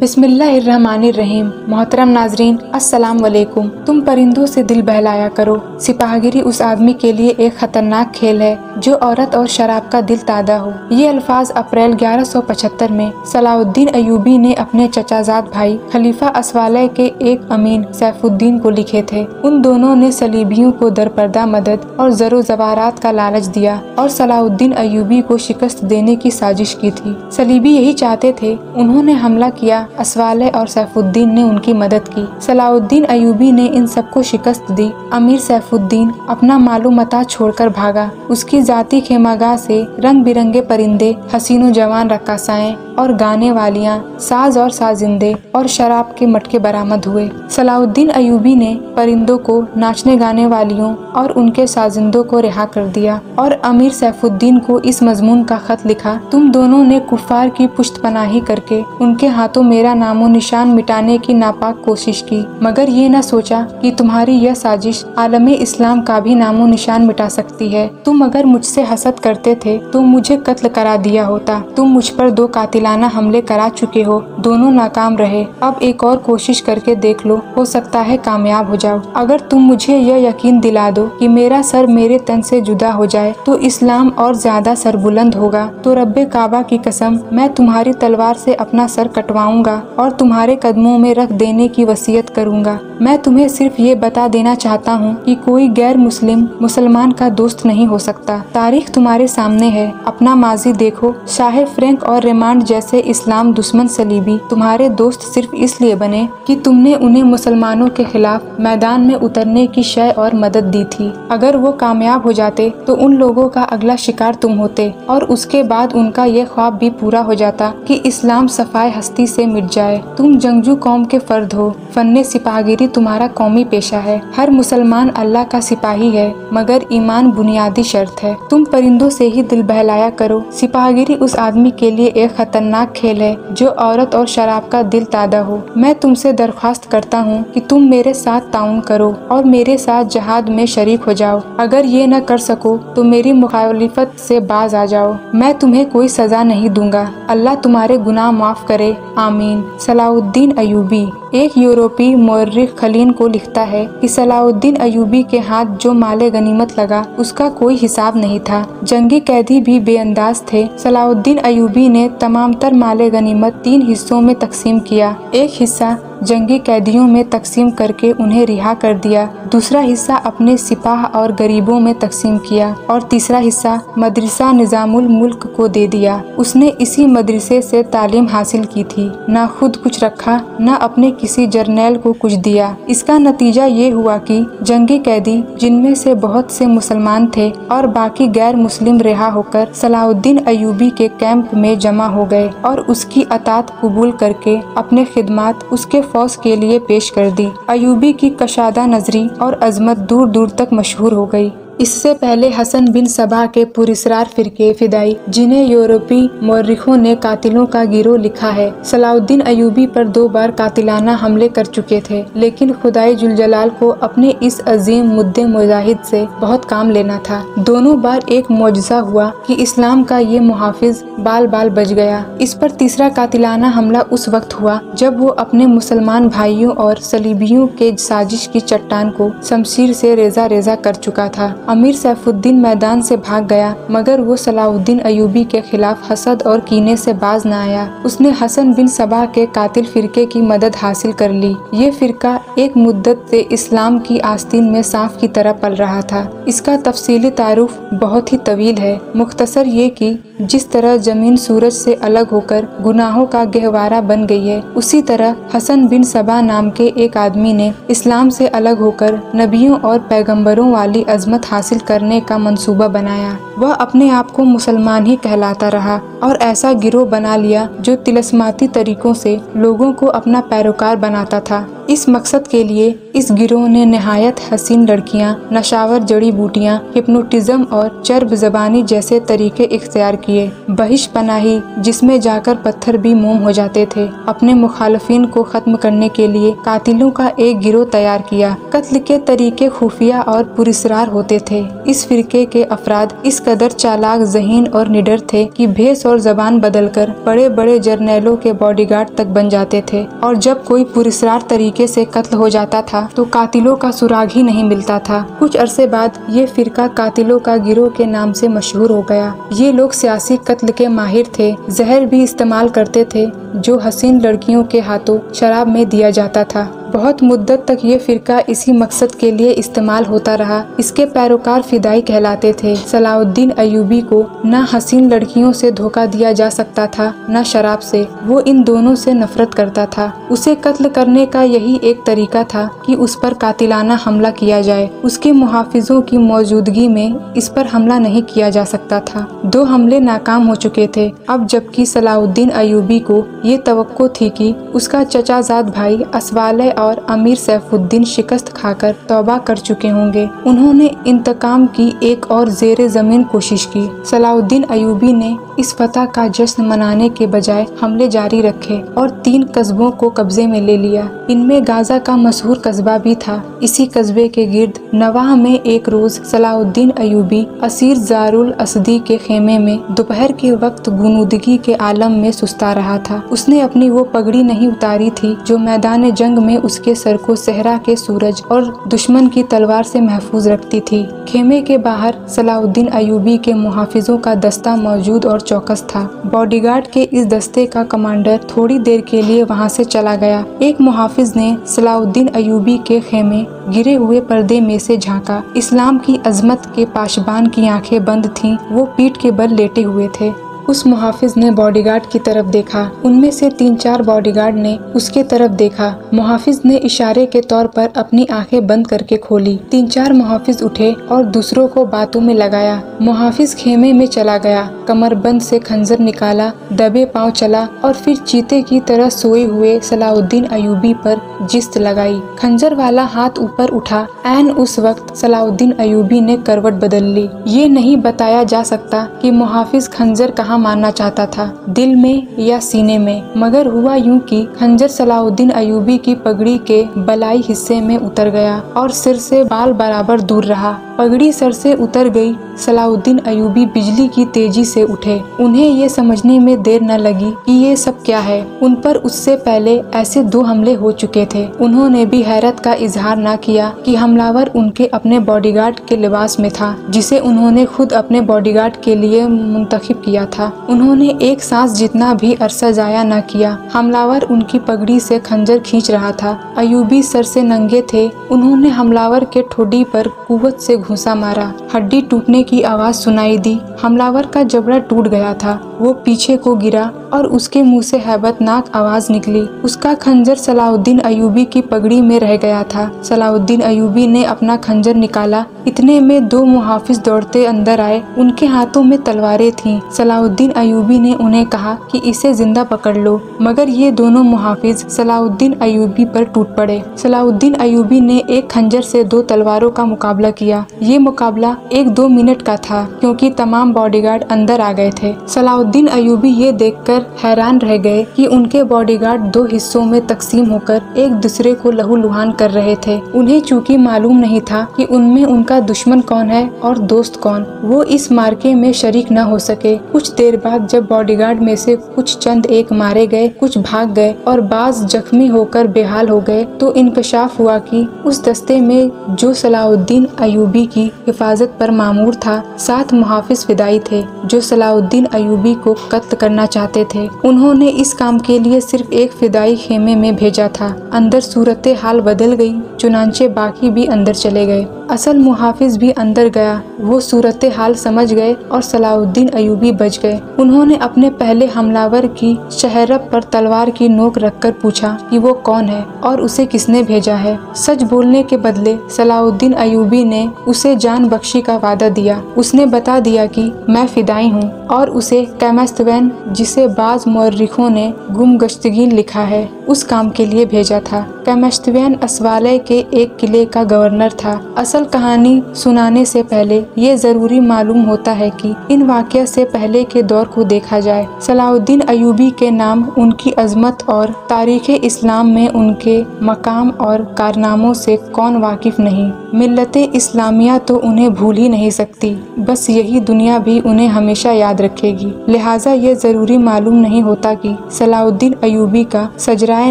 बिस्मिल्लाहिर्रहमानिर्रहीम। मोहतरम नाजरीन, अस्सलाम वालेकुम। तुम परिंदों से दिल बहलाया करो। सिपाहगिरी उस आदमी के लिए एक खतरनाक खेल है जो औरत और शराब का दिल तादा हो। ये अल्फाज अप्रैल 1175 में सलाउद्दीन अयूबी ने अपने चचाजाद भाई खलीफा असवालह के एक अमीन सैफुद्दीन को लिखे थे। उन दोनों ने सलीबियों को दरपर्दा मदद और जरो जवारात का लालच दिया और सलाउद्दीन अयूबी को शिकस्त देने की साजिश की थी। सलीबी यही चाहते थे। उन्होंने हमला किया, असवालह और सैफुद्दीन ने उनकी मदद की। सलाउद्दीन अयूबी ने इन सबको शिकस्त दी। अमीर सैफुद्दीन अपना मालूम मता छोड़कर भागा। उसकी जाती खेमागाह से रंग बिरंगे परिंदे, हसीनो जवान रक्कासाएं और गाने वालियां, साज और साजिंदे और शराब के मटके बरामद हुए। सलाउद्दीन अयूबी ने परिंदों को, नाचने गाने वालियों और उनके साजिंदों को रिहा कर दिया और अमीर सैफुद्दीन को इस मजमून का खत लिखा: तुम दोनों ने कुफ्फार की पुश्तपनाही करके उनके हाथों मेरा नामो निशान मिटाने की नापाक कोशिश की, मगर ये न सोचा कि तुम्हारी यह साजिश आलमे इस्लाम का भी नामो निशान मिटा सकती है। तुम अगर मुझसे हसद करते थे तो मुझे कत्ल करा दिया होता। तुम मुझ पर 2 कातिलाना हमले करा चुके हो, दोनों नाकाम रहे। अब एक और कोशिश करके देख लो, हो सकता है कामयाब हो जाओ। अगर तुम मुझे यह यकीन दिला दो कि मेरा सर मेरे तन से जुदा हो जाए तो इस्लाम और ज्यादा सरबुलंद होगा, तो रब्बे काबा की कसम मैं तुम्हारी तलवार से अपना सर कटवाऊंगा और तुम्हारे कदमों में रख देने की वसीयत करूंगा। मैं तुम्हें सिर्फ ये बता देना चाहता हूँ कि कोई गैर मुस्लिम मुसलमान का दोस्त नहीं हो सकता। तारीख तुम्हारे सामने है, अपना माजी देखो। शाह फ्रैंक और रेमांड जैसे इस्लाम दुश्मन सलीबी तुम्हारे दोस्त सिर्फ इसलिए बने कि तुमने उन्हें मुसलमानों के खिलाफ मैदान में उतरने की शय और मदद दी थी। अगर वो कामयाब हो जाते तो उन लोगों का अगला शिकार तुम होते और उसके बाद उनका ये ख्वाब भी पूरा हो जाता कि इस्लाम सफाए हस्ती से मिट जाए। तुम जंगजू कौम के फर्द हो। फन्ने सिपाहगिरी तुम्हारा कौमी पेशा है। हर मुसलमान अल्लाह का सिपाही है, मगर ईमान बुनियादी शर्त है। तुम परिंदों से ही दिल बहलाया करो। सिपाहगिरी उस आदमी के लिए एक खतरनाक खेल है जो औरत और शराब का दिल तादा हो। मैं तुमसे दरख्वास्त करता हूँ कि तुम मेरे साथ ताउन करो और मेरे साथ जहाद में शरीक हो जाओ। अगर ये न कर सको तो मेरी मुखालिफत से बाज आ जाओ। मैं तुम्हें कोई सजा नहीं दूंगा। अल्लाह तुम्हारे गुनाह माफ करे, आमीन। सलाउद्दीन अयूबी एक यूरोपी मौर्रिख खलीन को लिखता है कि सलाउद्दीन अयूबी के हाथ जो माले गनीमत लगा उसका कोई हिसाब नहीं था। जंगी कैदी भी बेअंदाज थे। सलाउद्दीन अयूबी ने तमाम तर माले गनीमत 3 हिस्सों में तकसीम किया। एक हिस्सा जंगी कैदियों में तकसीम करके उन्हें रिहा कर दिया, दूसरा हिस्सा अपने सिपाह और गरीबों में तकसीम किया और तीसरा हिस्सा मदरसा निजामुल मुल्क को दे दिया। उसने इसी मदरसे से तालीम हासिल की थी। न खुद कुछ रखा, न अपने किसी जर्नैल को कुछ दिया। इसका नतीजा ये हुआ कि जंगी कैदी, जिनमें से बहुत से मुसलमान थे और बाकी गैर मुस्लिम, रिहा होकर सलाउद्दीन अयूबी के कैंप में जमा हो गए और उसकी अतात कबूल करके अपने खिदमात उसके फौज के लिए पेश कर दी। अयूबी की कशादा नजरी और अजमत दूर दूर तक मशहूर हो गई। इससे पहले हसन बिन सबा के पुरस्रार फिरके फिदाई, जिन्हें यूरोपी मौर्रिखों ने कातिलों का गिरोह लिखा है, सलाउद्दीन अयूबी पर 2 बार कातिलाना हमले कर चुके थे, लेकिन खुदाई जुलजलाल को अपने इस अजीम मुद्दे मुजाहिद से बहुत काम लेना था। दोनों बार एक मौजज़ा हुआ कि इस्लाम का ये मुहाफिज बाल बाल बच गया। इस पर तीसरा कातिलाना हमला उस वक्त हुआ जब वो अपने मुसलमान भाइयों और सलीबियों के साजिश की चट्टान को शमशीर से रेजा रेजा कर चुका था। अमीर सैफुद्दीन मैदान से भाग गया, मगर वो सलाउद्दीन अयूबी के खिलाफ हसद और कीने से बाज न आया। उसने हसन बिन सबा के कातिल फिरके की मदद हासिल कर ली। ये फिरका एक मुद्दत से इस्लाम की आस्तीन में सांप की तरह पल रहा था। इसका तफसीली तारुफ बहुत ही तवील है। मुख्तसर ये कि जिस तरह जमीन सूरज से अलग होकर गुनाहों का गहवारा बन गई है, उसी तरह हसन बिन सबा नाम के एक आदमी ने इस्लाम से अलग होकर नबियों और पैगंबरों वाली अजमत हासिल करने का मंसूबा बनाया। वह अपने आप को मुसलमान ही कहलाता रहा और ऐसा गिरोह बना लिया जो तिलस्माती तरीकों से लोगों को अपना पैरोकार बनाता था। इस मकसद के लिए इस गिरोह ने नहायत हसीन लड़कियां, नशावर जड़ी बूटियां, हिप्नोटिज्म और चर्ब ज़बानी जैसे तरीके इख्तियार किए। बहिश पनाही, जिसमें जाकर पत्थर भी मोम हो जाते थे। अपने मुखालफिन को खत्म करने के लिए कातिलों का एक गिरोह तैयार किया। कत्ल के तरीके खुफिया और पुरस्रार होते थे। इस फिरके के अफराद इस कदर चालाक, ज़हीन और निडर थे कि भेस और जबान बदलकर बड़े बड़े जर्नैलों के बॉडीगार्ड तक बन जाते थे। और जब कोई पुरस्रार तरीके से कत्ल हो जाता था तो कातिलों का सुराग ही नहीं मिलता था। कुछ अरसे बाद ये फिरका कातिलों का गिरोह के नाम से मशहूर हो गया। ये लोग सियासी कत्ल के माहिर थे। जहर भी इस्तेमाल करते थे जो हसीन लड़कियों के हाथों शराब में दिया जाता था। बहुत मुद्दत तक ये फिरका इसी मकसद के लिए इस्तेमाल होता रहा। इसके पैरोकार फिदाई कहलाते थे। सलाउद्दीन अयूबी को न हसीन लड़कियों से धोखा दिया जा सकता था न शराब से। वो इन दोनों से नफरत करता था। उसे कत्ल करने का यही एक तरीका था कि उस पर कातिलाना हमला किया जाए। उसके मुहाफिजों की मौजूदगी में इस पर हमला नहीं किया जा सकता था। 2 हमले नाकाम हो चुके थे। अब जबकि सलाउद्दीन अयूबी को ये तवक्को थी कि उसका चचाजाद भाई असवाले और अमीर सैफुद्दीन शिकस्त खाकर तौबा कर चुके होंगे, उन्होंने इंतकाम की एक और ज़ेरे ज़मीन कोशिश की। सलाउद्दीन अयूबी ने इस फतह का जश्न मनाने के बजाय हमले जारी रखे और 3 कस्बों को कब्जे में ले लिया। इनमें गाजा का मशहूर कस्बा भी था। इसी कस्बे के गिर्द नवाह में एक रोज सलाउद्दीन अयूबी असीर जारुल असदी के खेमे में दोपहर के वक्त गुनूदगी के आलम में सुस्ता रहा था। उसने अपनी वो पगड़ी नहीं उतारी थी जो मैदान जंग में उसके सर को सहरा के सूरज और दुश्मन की तलवार से महफूज रखती थी। खेमे के बाहर सलाउद्दीन अयूबी के मुहाफिजों का दस्ता मौजूद और चौकस था। बॉडीगार्ड के इस दस्ते का कमांडर थोड़ी देर के लिए वहां से चला गया। एक मुहाफिज ने सलाउद्दीन अयूबी के खेमे गिरे हुए पर्दे में से झांका। इस्लाम की अजमत के पाशबान की आंखें बंद थीं। वो पीठ के बल लेटे हुए थे। उस मुहाफिज ने बॉडीगार्ड की तरफ देखा। उनमें से 3-4 बॉडीगार्ड ने उसके तरफ देखा। मुहाफिज ने इशारे के तौर पर अपनी आंखें बंद करके खोली। 3-4 मुहाफिज उठे और दूसरों को बातों में लगाया। मुहाफिज खेमे में चला गया, कमरबंद से खंजर निकाला, दबे पांव चला और फिर चीते की तरह सोए हुए सलाउद्दीन अयूबी पर जिस्त लगाई। खंजर वाला हाथ ऊपर उठा। ऐन उस वक्त सलाउद्दीन अयूबी ने करवट बदल ली। ये नहीं बताया जा सकता कि मुहाफिज खंजर कहाँ मारना चाहता था, दिल में या सीने में, मगर हुआ यूं कि खंजर सलाउद्दीन अयूबी की पगड़ी के बलाई हिस्से में उतर गया और सिर से बाल बराबर दूर रहा। पगड़ी सर से उतर गई। सलाउद्दीन अयूबी बिजली की तेजी से उठे। उन्हें ये समझने में देर न लगी कि ये सब क्या है। उन पर उससे पहले ऐसे 2 हमले हो चुके थे। उन्होंने भी हैरत का इजहार न किया कि हमलावर उनके अपने बॉडीगार्ड के लिबास में था, जिसे उन्होंने खुद अपने बॉडीगार्ड के लिए मुंतखब किया था। उन्होंने एक सांस जितना भी अरसा जाया न किया। हमलावर उनकी पगड़ी से खंजर खींच रहा था। अयूबी सर से नंगे थे। उन्होंने हमलावर के ठोडी पर कुव्वत से घूंसा मारा। हड्डी टूटने की आवाज सुनाई दी। हमलावर का जबड़ा टूट गया था। वो पीछे को गिरा और उसके मुंह से हैबतनाक आवाज निकली। उसका खंजर सलाउद्दीन अयूबी की पगड़ी में रह गया था। सलाउद्दीन अयूबी ने अपना खंजर निकाला। इतने में 2 मुहाफिज दौड़ते अंदर आए। उनके हाथों में तलवारें थीं। सलाउद्दीन अयूबी ने उन्हें कहा कि इसे जिंदा पकड़ लो, मगर ये दोनों मुहाफिज सलाउद्दीन अयूबी पर टूट पड़े। सलाउद्दीन अयूबी ने एक खंजर से 2 तलवारों का मुकाबला किया। ये मुकाबला 1-2 मिनट का था, क्योंकि तमाम बॉडीगार्ड अंदर आ गए थे। सलाउद्दीन अयूबी ये देखकर हैरान रह गए कि उनके बॉडीगार्ड 2 हिस्सों में तकसीम होकर एक दूसरे को लहूलुहान कर रहे थे। उन्हें चूंकि मालूम नहीं था कि उनमें उनका दुश्मन कौन है और दोस्त कौन, वो इस मार्के में शरीक न हो सके। कुछ देर बाद जब बॉडीगार्ड में से कुछ चंद एक मारे गए, कुछ भाग गए और बाज जख्मी होकर बेहाल हो गए, तो इंकशाफ हुआ कि उस दस्ते में जो सलाउद्दीन अयूबी की हिफाजत पर मामूर था, 7 मुहाफिज फिदाई थे जो सलाउद्दीन अयूबी को कत्ल करना चाहते थे। उन्होंने इस काम के लिए सिर्फ एक फिदाई खेमे में भेजा था। अंदर सूरत हाल बदल गई, चुनांचे बाकी भी अंदर चले गए। असल मुहाफिज भी अंदर गया। वो सूरत हाल समझ गए और सलाउद्दीन अयूबी बच गए। उन्होंने अपने पहले हमलावर की शहरब पर तलवार की नोक रखकर पूछा कि वो कौन है और उसे किसने भेजा है। सच बोलने के बदले सलाउद्दीन अयूबी ने उसे जान बख्शी का वादा दिया। उसने बता दिया कि मैं फिदाई हूँ और उसे कैमस्तवैन, जिसे बाज मौर्रिखों ने गुमगश्तगीन लिखा है, उस काम के लिए भेजा था। टेमेश्तवेन अस्वालय के एक किले का गवर्नर था। असल कहानी सुनाने से पहले ये जरूरी मालूम होता है कि इन वाक़या से पहले के दौर को देखा जाए। सलाहुद्दीन अयूबी के नाम, उनकी अजमत और तारीख़ इस्लाम में उनके मकाम और कारनामों से कौन वाकिफ़ नहीं। मिल्लते इस्लामिया तो उन्हें भूल ही नहीं सकती, बस यही दुनिया भी उन्हें हमेशा याद रखेगी। लिहाजा ये ज़रूरी मालूम नहीं होता कि सलाहुद्दीन अयूबी का सजराए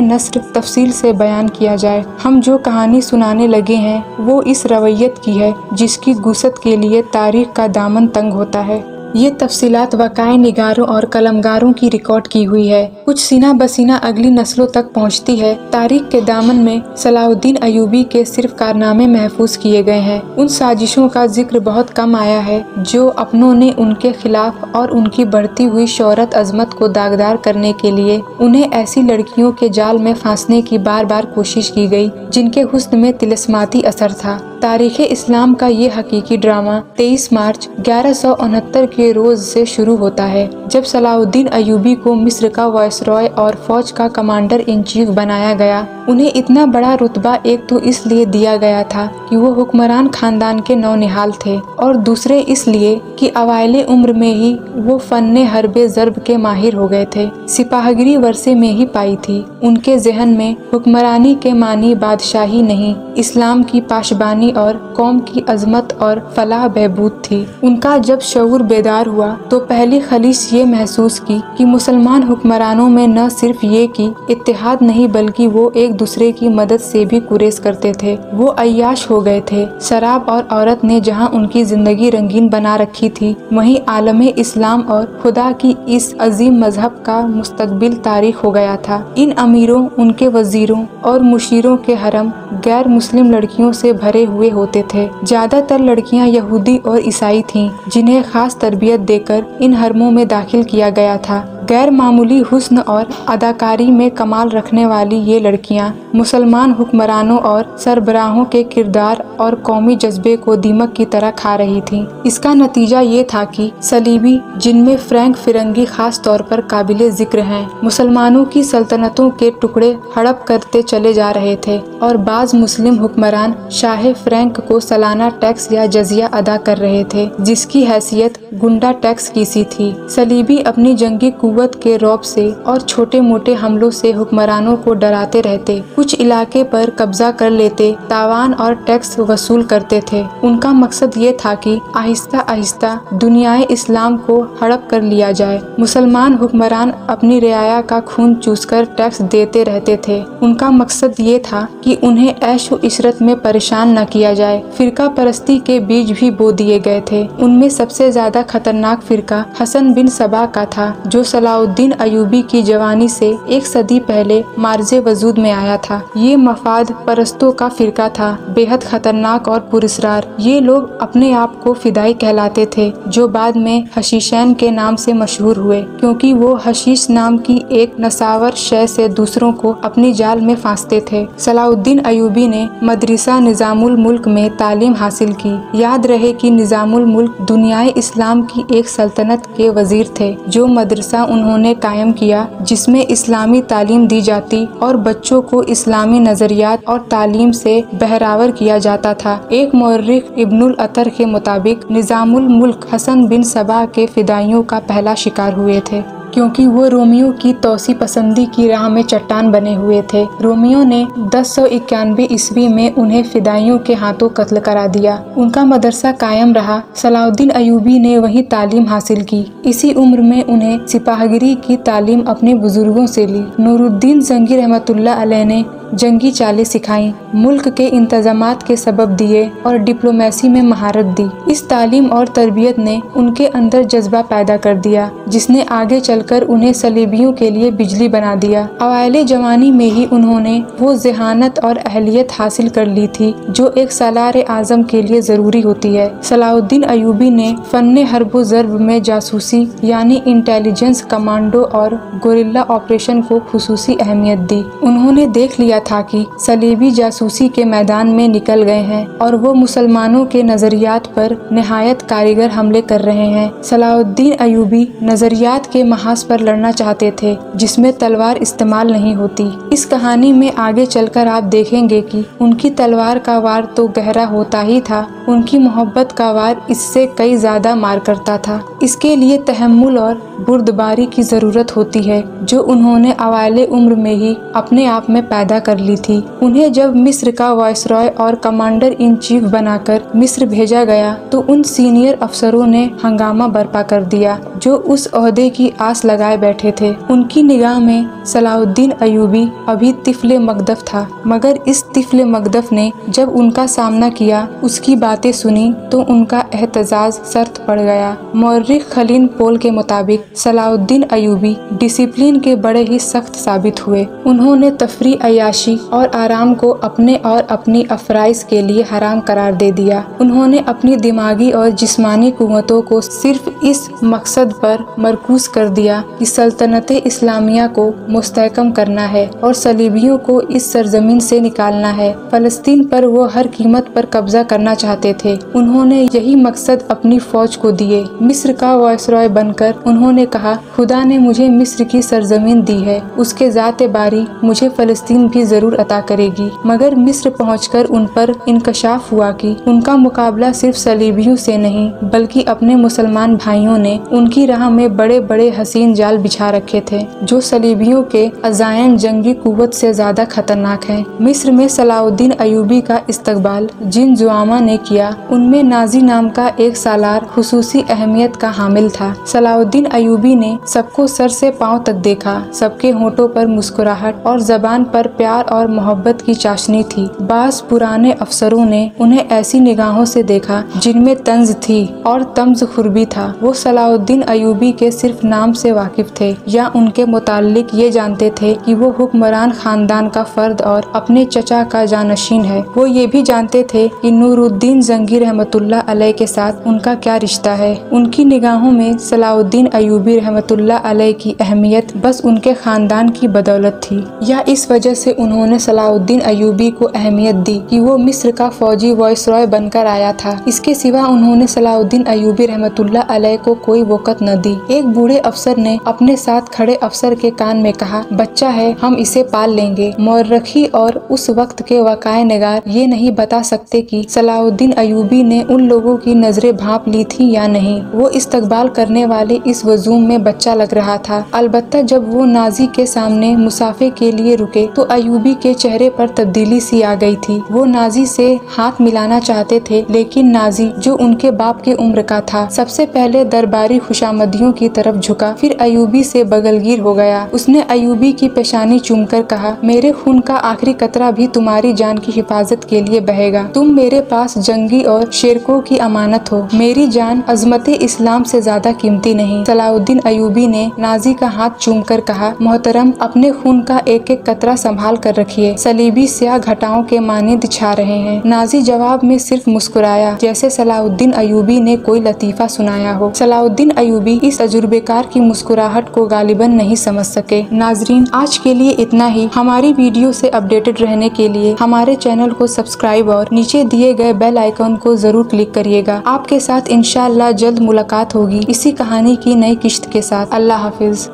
नस्र तफसील से बयान किया जाए। हम जो कहानी सुनाने लगे हैं वो इस रवैयत की है जिसकी गुसत के लिए तारीख का दामन तंग होता है। ये तफसीलात वकाए निगारों और कलमगारों की रिकॉर्ड की हुई है, कुछ सीना बसीना अगली नस्लों तक पहुँचती है। तारीख के दामन में सलाहुद्दीन अयूबी के सिर्फ कारनामे महफूज किए गए हैं। उन साजिशों का जिक्र बहुत कम आया है जो अपनों ने उनके खिलाफ और उनकी बढ़ती हुई शोहरत अजमत को दागदार करने के लिए उन्हें ऐसी लड़कियों के जाल में फांसने की बार बार कोशिश की गई जिनके हुस्न में तिलस्माती असर था। तारीख़ इस्लाम का ये हकीकी ड्रामा 23 मार्च 1169 के रोज से शुरू होता है, जब सलाहुद्दीन अयूबी को मिस्र का वायसरॉय और फौज का कमांडर इन चीफ बनाया गया। उन्हें इतना बड़ा रुतबा एक तो इसलिए दिया गया था कि वो हुक्मरान खानदान के नौनिहाल थे, और दूसरे इसलिए कि अवाइले उम्र में ही वो फन्ने हरबे ज़र्ब के माहिर हो गए थे। सिपाहगिरी वर्षे में ही पाई थी। उनके जहन में हुक्मरानी के मानी बादशाही नहीं, इस्लाम की पाशबानी और कौम की अजमत और फलाह बहबूद थी। उनका जब शऊर बेदार हुआ तो पहली खलीस ये महसूस की कि मुसलमान हुक्मरानों में न सिर्फ ये कि इत्तेहाद नहीं बल्कि वो एक दूसरे की मदद से भी कुरेस करते थे। वो अय्याश हो गए थे। शराब और औरत ने जहाँ उनकी जिंदगी रंगीन बना रखी थी, वहीं आलमे इस्लाम और खुदा की इस अजीम मजहब का मुस्तकबिल तारीख हो गया था। इन अमीरों, उनके वजीरों और मुशीरों के हरम गैर मुस्लिम लड़कियों से भरे हुए होते थे। ज्यादातर लड़कियां यहूदी और ईसाई थीं, जिन्हें खास तरबियत देकर इन हरमों में दाखिल किया गया था। गैर मामूली हुस्न और अदाकारी में कमाल रखने वाली ये लड़कियां मुसलमान हुक्मरानों और सरबराहों के किरदार और कौमी जज्बे को दीमक की तरह खा रही थीं। इसका नतीजा ये था कि सलीबी, जिनमें फ्रैंक फिरंगी खास तौर पर काबिले जिक्र हैं, मुसलमानों की सल्तनतों के टुकड़े हड़प करते चले जा रहे थे, और बाज मुस्लिम हुक्मरान शाह फ्रैंक को सालाना टैक्स या जजिया अदा कर रहे थे, जिसकी हैसियत गुंडा टैक्स की सी थी। सलीबी अपनी जंगी के रौब से और छोटे मोटे हमलों से हुक्मरानों को डराते रहते, कुछ इलाके पर कब्जा कर लेते, तावान और टैक्स वसूल करते थे। उनका मकसद ये था कि आहिस्ता आहिस्ता दुनियाए इस्लाम को हड़प कर लिया जाए। मुसलमान हुक्मरान अपनी रियाया का खून चूसकर टैक्स देते रहते थे। उनका मकसद ये था कि उन्हें ऐश व इशरत में परेशान न किया जाए। फिरका परस्ती के बीज भी बो दिए गए थे। उनमें सबसे ज्यादा खतरनाक फिरका हसन बिन सबा का था, जो सलाहुद्दीन अयूबी की जवानी से एक सदी पहले मार्जे वजूद में आया था। ये मफाद परस्तों का फिरका था, बेहद खतरनाक और पुरस्रार। ये लोग अपने आप को फिदाई कहलाते थे, जो बाद में हशीशैन के नाम से मशहूर हुए, क्योंकि वो हशीश नाम की एक नसावर शय से दूसरों को अपनी जाल में फांसते थे। सलाहुद्दीन अयूबी ने मदरसा निजामुल मुल्क में तालीम हासिल की। याद रहे कि निजामुल मुल्क दुनियाए इस्लाम की एक सल्तनत के वजीर थे। जो मदरसा उन्होंने कायम किया, जिसमें इस्लामी तालीम दी जाती और बच्चों को इस्लामी नजरियात और तालीम से बहरावर किया जाता था। एक मौर्रिख इब्नुल अतर के मुताबिक निजामुल मुल्क हसन बिन सबा के फिदाइयों का पहला शिकार हुए थे, क्योंकि वो रोमियो की तौसी पसंदी की राह में चट्टान बने हुए थे। रोमियो ने 1091 ईस्वी में उन्हें फिदाइयों के हाथों कत्ल करा दिया। उनका मदरसा कायम रहा। सलाहुद्दीन अयूबी ने वहीं तालीम हासिल की। इसी उम्र में उन्हें सिपाहगिरी की तालीम अपने बुजुर्गों से ली। नूरुद्दीन जंगी रहमतुल्लाह अलैह ने जंगी चालें सिखाई, मुल्क के इंतजामात के सबब दिए और डिप्लोमेसी में महारत दी। इस तालीम और तरबियत ने उनके अंदर जज्बा पैदा कर दिया, जिसने आगे चलकर उन्हें सलीबियों के लिए बिजली बना दिया। अवाइले जवानी में ही उन्होंने वो ज़हानत और अहलियत हासिल कर ली थी जो एक सलार आजम के लिए जरूरी होती है। सलाहुद्दीन अयूबी ने फन्ने हर्बो ज़र्ब में जासूसी यानी इंटेलिजेंस, कमांडो और गोरिल्ला ऑपरेशन को खुसूसी अहमियत दी। उन्होंने देख लिया गया था कि सलीबी जासूसी के मैदान में निकल गए हैं और वो मुसलमानों के नजरियात पर निहायत कारीगर हमले कर रहे हैं। सलाउद्दीन अयूबी नजरियात के महाज पर लड़ना चाहते थे जिसमें तलवार इस्तेमाल नहीं होती। इस कहानी में आगे चलकर आप देखेंगे कि उनकी तलवार का वार तो गहरा होता ही था, उनकी मोहब्बत का वार इससे कई ज्यादा मार करता था। इसके लिए तहम्मुल और बुर्दबारी की जरूरत होती है जो उन्होंने अवाले उम्र में ही अपने आप में पैदा कर ली थी। उन्हें जब मिस्र का वायसरॉय और कमांडर इन चीफ बनाकर मिस्र भेजा गया तो उन सीनियर अफसरों ने हंगामा बर्पा कर दिया जो उस ओहदे की आस लगाए बैठे थे। उनकी निगाह में सलाउद्दीन अयूबी अभी तिफले मकदफ था, मगर इस तिफले मकदफ ने जब उनका सामना किया, उसकी बातें सुनी तो उनका एहतजाज सर्द पड़ गया। मौर्रिख खलीन पोल के मुताबिक सलाउद्दीन अयूबी डिसिप्लिन के बड़े ही सख्त साबित हुए। उन्होंने तफरी, अयाशी और आराम को अपने और अपनी अफराइज के लिए हराम करार दे दिया। उन्होंने अपनी दिमागी और जिस्मानी कुव्वतों को सिर्फ इस मकसद पर मरकूज कर दिया कि सल्तनत इस्लामिया को मुस्तहकम करना है और सलीबियों को इस सरजमीन से निकालना है। फलस्तीन पर वो हर कीमत पर कब्जा करना चाहते थे। उन्होंने यही मकसद अपनी फौज को दिए। मिस्र का वायसरॉय बनकर उन्होंने कहा, खुदा ने मुझे मिस्र की सरजमीन दी है, उसके ज़ाते बारी मुझे फलस्तीन भी जरूर अता करेगी। मगर मिस्र पहुंचकर उन पर इंकशाफ हुआ कि उनका मुकाबला सिर्फ सलीबियों से नहीं बल्कि अपने मुसलमान भाइयों ने उनकी राह में बड़े बड़े हसीन जाल बिछा रखे थे जो सलीबियों के अजायन जंगी कुव्वत से ज्यादा खतरनाक हैं। मिस्र में सलाउद्दीन अयूबी का इस्तकबाल जिन जुआमा ने किया उनमें नाजी नाम का एक सालार खुसूसी अहमियत का हामिल था। सलाउद्दीन अयूबी ने सबको सर से पांव तक देखा। सबके होठों पर मुस्कुराहट और जबान पर प्यार और मोहब्बत की चाशनी थी। बास पुराने अफसरों ने उन्हें ऐसी निगाहों से देखा जिनमें तंज थी और तम्ज खुरबी था। वो सलाउद्दीन अयूबी के सिर्फ नाम से वाकिफ थे या उनके मुताल्लिक ये जानते थे कि वो हुक्मरान खानदान का फर्द और अपने चचा का जानशीन है। वो ये भी जानते थे कि नूरुद्दीन जंगी रहमतुल्लाह अलैह के साथ उनका क्या रिश्ता है। उनकी निगाहों में सलाउद्दीन अयूबी रहमतुल्लाह अलैह की अहमियत बस उनके खानदान की बदौलत थी, या इस वजह से उन्होंने सलाउद्दीन अयूबी को अहमियत दी कि वो मिस्र का फौजी वायसरॉय बनकर आया था। इसके सिवा उन्होंने सलाउद्दीन अयूबी रहमतुल्लाह अलैह को कोई वक़्त न दी। एक बूढ़े अफसर ने अपने साथ खड़े अफसर के कान में कहा, बच्चा है, हम इसे पाल लेंगे। मौर्रखी और उस वक्त के वाक़ाए निगार ये नहीं बता सकते कि सलाउद्दीन अयूबी ने उन लोगों की नजरें भांप ली थी या नहीं। वो इस्तकबाल करने वाले इस वजूम में बच्चा लग रहा था। अलबत्ता जब वो नाजी के सामने मुसाफे के लिए रुके तो अयूबी के चेहरे पर तब्दीली सी आ गई थी। वो नाजी से हाथ मिलाना चाहते थे, लेकिन नाजी जो उनके बाप के उम्र का था सबसे पहले दरबारी खुशामदियों की तरफ झुका, फिर अयूबी से बगलगीर हो गया। उसने अयूबी की पेशानी चूमकर कहा, मेरे खून का आखिरी कतरा भी तुम्हारी जान की हिफाजत के लिए बहेगा। तुम मेरे पास जंगी और शेरकों की अमानत हो। मेरी जान अजमत इस्लाम से ज्यादा कीमती नहीं। सलाउद्दीन अयूबी ने नाजी का हाथ चूमकर कहा, मोहतरम, अपने खून का एक एक कतरा संभाल कर रखिए, सलीबी स्याह घटाओं के मानिंद छा रहे हैं। नाजी जवाब में सिर्फ मुस्कुराया, जैसे सलाउद्दीन अयूबी ने कोई लतीफा सुनाया हो। सलाउद्दीन अयूबी इस तजुर्बेकार की मुस्कुराहट को गालिबन नहीं समझ सके। नाजरीन, आज के लिए इतना ही। हमारी वीडियो से अपडेटेड रहने के लिए हमारे चैनल को सब्सक्राइब और नीचे दिए गए बेल आइकन को जरूर क्लिक करिएगा। आपके साथ इंशाअल्लाह जल्द मुलाकात होगी इसी कहानी की नई किश्त के साथ। अल्लाह हाफिज।